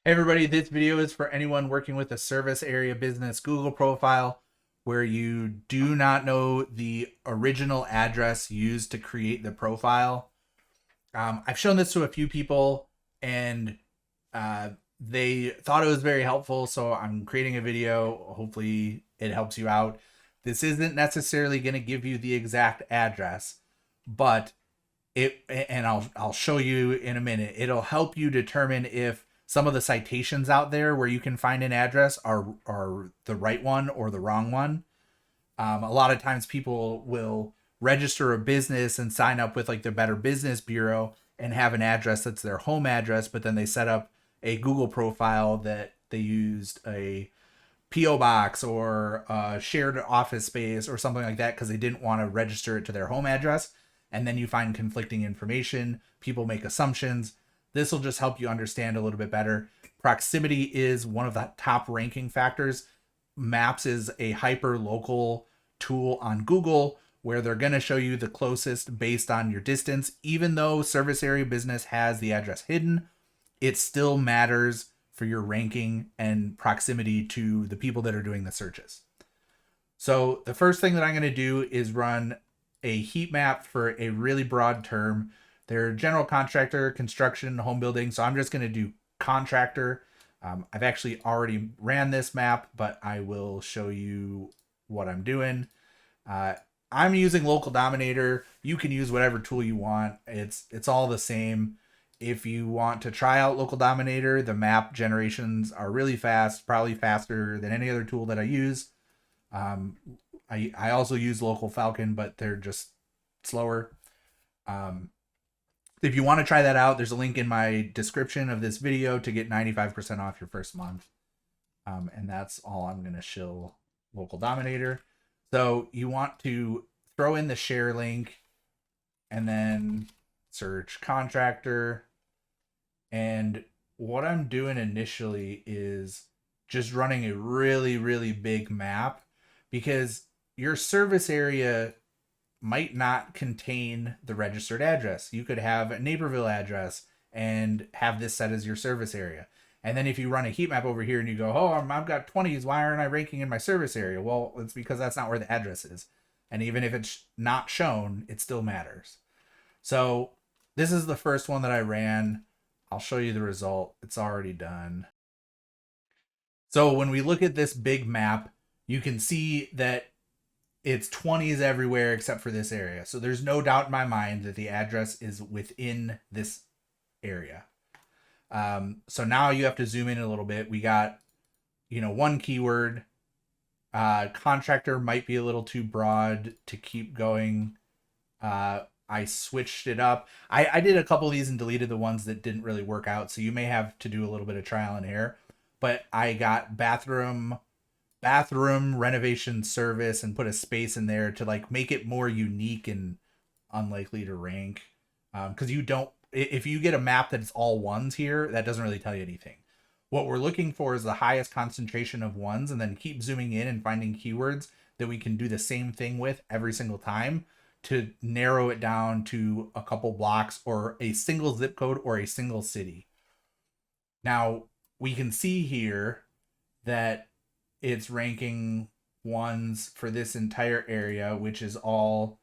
Hey everybody, this video is for anyone working with a service area business Google profile where you do not know the original address used to create the profile. I've shown this to a few people and uh, they thought it was very helpful, so I'm creating a video. Hopefully it helps you out. This isn't necessarily going to give you the exact address, but I'll show you in a minute. It'll help you determine if some of the citations out there where you can find an address are the right one or the wrong one. A lot of times people will register a business and sign up with like the Better Business Bureau and have an address that's their home address, but then they set up a Google profile that they used a PO box or a shared office space or something like that because they didn't want to register it to their home address. And then you find conflicting information. People make assumptions. This will just help you understand a little bit better. Proximity is one of the top ranking factors. Maps is a hyper local tool on Google where they're going to show you the closest based on your distance. Even though service area business has the address hidden, it still matters for your ranking and proximity to the people that are doing the searches. So the first thing that I'm going to do is run a heat map for a really broad term. They're general contractor, construction, home building. So I'm just going to do contractor. I've actually already ran this map, but I will show you what I'm doing. I'm using local dominator. You can use whatever tool you want. It's all the same. If you want to try out local dominator, the map generations are really fast, probably faster than any other tool that I use. Um, I also use local Falcon, but they're just slower. Um, if you want to try that out, there's a link in my description of this video to get 95% off your first month. And that's all I'm going to shill local dominator. So you want to throw in the share link and then search contractor. And what I'm doing initially is just running a really, really big map because your service area might not contain the registered address. You could have a Naperville address and have this set as your service area. And then if you run a heat map over here and you go, oh, I've got 20s, why aren't I ranking in my service area? Well, it's because that's not where the address is. And even if it's not shown, it still matters. So this is the first one that I ran. I'll show you the result. It's already done. So when we look at this big map, you can see that it's 20s everywhere except for this area. So there's no doubt in my mind that the address is within this area. So now you have to zoom in a little bit. We got, one keyword. Contractor might be a little too broad to keep going. I switched it up. I did a couple of these and deleted the ones that didn't really work out. So you may have to do a little bit of trial and error. But I got bathroom renovation service and put a space in there to like make it more unique and unlikely to rank. Because you don't, if you get a map that's all ones here, that doesn't really tell you anything. What we're looking for is the highest concentration of ones, and then keep zooming in and finding keywords that we can do the same thing with every single time to narrow it down to a couple blocks or a single zip code or a single city. Now, we can see here that it's ranking ones for this entire area, which is all.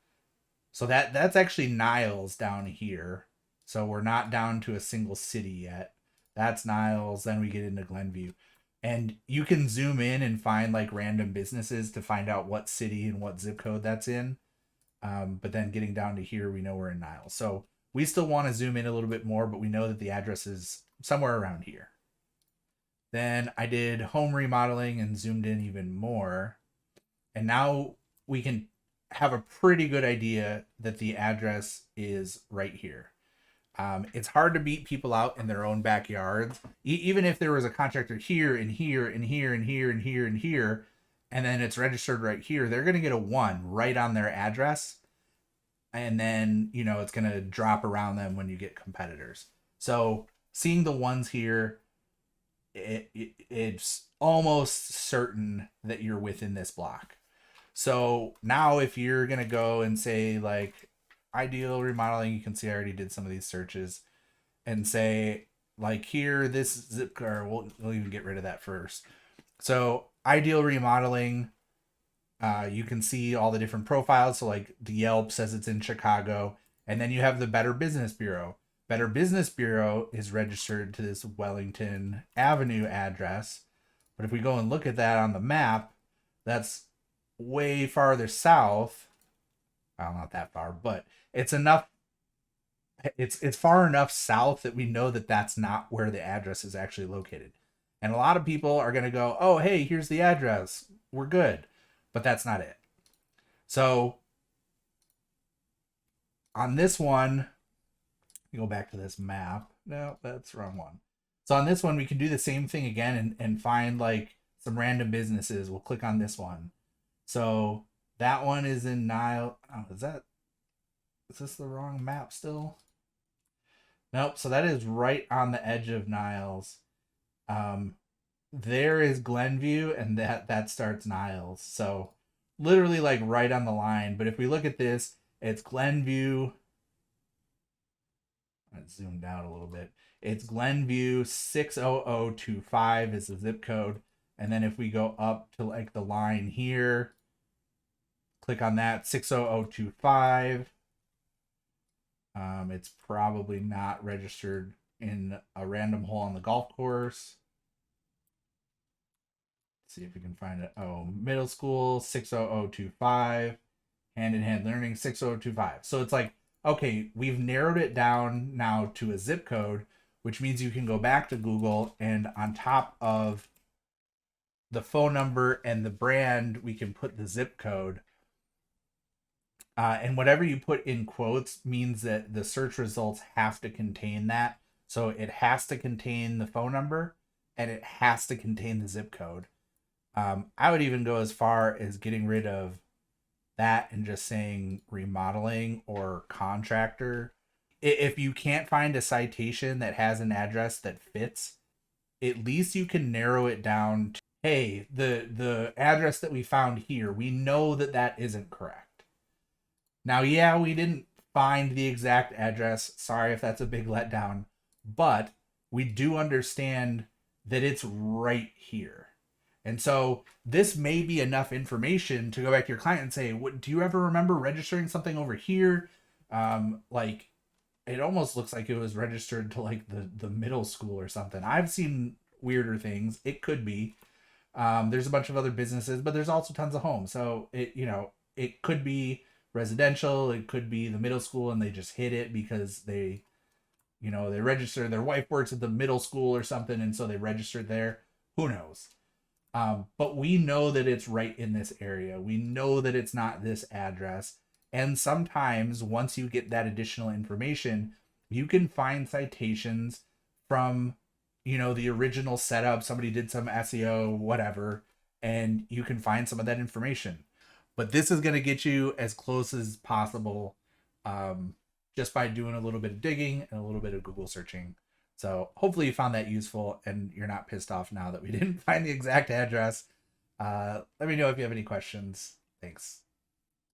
So that's actually Niles down here. So we're not down to a single city yet. That's Niles. Then we get into Glenview. And you can zoom in and find like random businesses to find out what city and what zip code that's in. But then getting down to here, we know we're in Niles. So we still want to zoom in a little bit more, but we know that the address is somewhere around here. Then I did home remodeling and zoomed in even more. And now we can have a pretty good idea that the address is right here. It's hard to beat people out in their own backyards. Even if there was a contractor here and here and here and here and here and here, and then it's registered right here, they're going to get a 1 right on their address. And then, it's going to drop around them when you get competitors. So seeing the ones here, it's almost certain that you're within this block. So now if you're going to go and say like ideal remodeling, you can see I already did some of these searches and say like here, this zip code, we'll even get rid of that first. So ideal remodeling, you can see all the different profiles. So like the Yelp says it's in Chicago, and then you have the Better Business Bureau. Better Business Bureau is registered to this Wellington Avenue address. But if we go and look at that on the map, that's way farther south. Well, not that far, but it's enough. It's far enough south that we know that that's not where the address is actually located. And a lot of people are going to go, oh, hey, here's the address. We're good. But that's not it. So on this one, go back to this map. No, that's the wrong one. So on this one, we can do the same thing again and find like some random businesses. We'll click on this one. So that one is in Nile. Oh, is this the wrong map still? Nope. So that is right on the edge of Niles. There is Glenview, and that starts Niles. So literally like right on the line. But if we look at this, it's Glenview. Let's zoom down a little bit. It's Glenview 60025 is the zip code. And then if we go up to like the line here, click on that 60025. It's probably not registered in a random hole on the golf course. Let's see if we can find it. Oh, middle school 60025, hand in hand learning 60025. So it's like, okay, we've narrowed it down now to a zip code, which means you can go back to Google, and on top of the phone number and the brand, we can put the zip code. And whatever you put in quotes means that the search results have to contain that. So it has to contain the phone number and it has to contain the zip code. I would even go as far as getting rid of that and just saying remodeling or contractor. If you can't find a citation that has an address that fits, at least you can narrow it down to, hey, the address that we found here, we know that that isn't correct. Now, yeah, we didn't find the exact address. Sorry if that's a big letdown, but we do understand that it's right here. And so this may be enough information to go back to your client and say, do you ever remember registering something over here? Like it almost looks like it was registered to like the middle school or something. I've seen weirder things. It could be. There's a bunch of other businesses, but there's also tons of homes. So it could be residential, it could be the middle school and they just hit it because they register, their wife works at the middle school or something, and so they registered there. Who knows? But we know that it's right in this area. We know that it's not this address. And sometimes once you get that additional information, you can find citations from the original setup. Somebody did some SEO, whatever, and you can find some of that information. But this is going to get you as close as possible just by doing a little bit of digging and a little bit of Google searching. So hopefully you found that useful and you're not pissed off now that we didn't find the exact address. Let me know if you have any questions. Thanks.